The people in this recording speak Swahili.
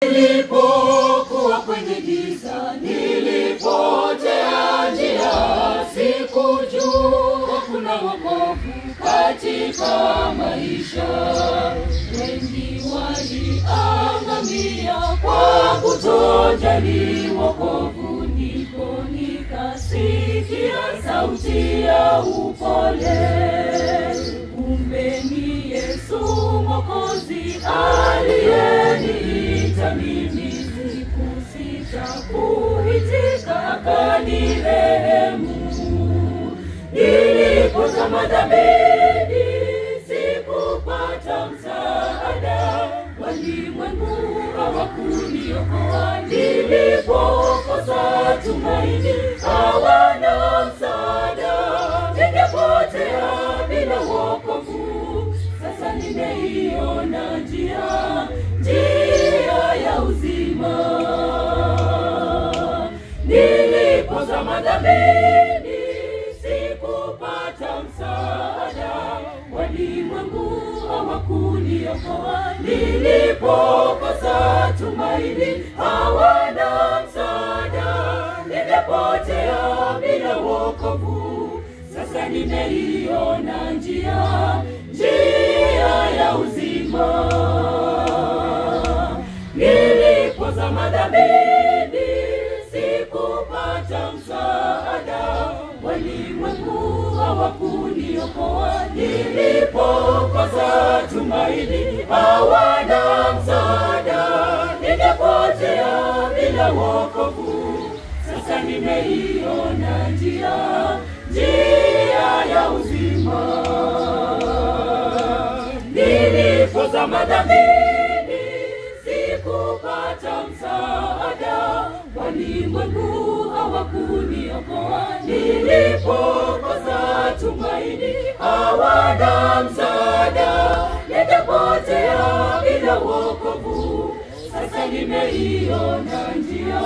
Nilipokuwa kwenye giza, nilipotea njia, sikujua kuna wokovu katika maisha. Wengi waliangamia kwa kutojali wokovu, ndipo nikasikia sauti ya upole. Kumbe ni Yesu Mwokozi aliyeniita mimi, sikusita kuitika akanirehemu. Nilipozama dhambini sikupata msaada, walimwengu hawakuniokoa. Nilipokosa tumaini hawana msaada, ningepotea bila wokovu. Sasa nimeiona njia ya uzima. Nilipozama dhambini sikupata msaada, walimwengu hawakuniokoa. Nilipokosa tumaini hawana msaada, ningepotea bila wokovu. Sasa nimeiona njia ya uzima. Nilipozama dhambini sikupata msaada, walimwengu hawakuniokoa. Nilipokosa tumaini hawana msaada, ningepotea bila wokovu. Sasa nimeiona njia ya uzima. Nilipozama dhambini sikupata msaada, walimwengu hawakuniokoa. Nilipokosa tumaini hawana msaada, ningepotea bila wokovu. Sasa nimeiona njia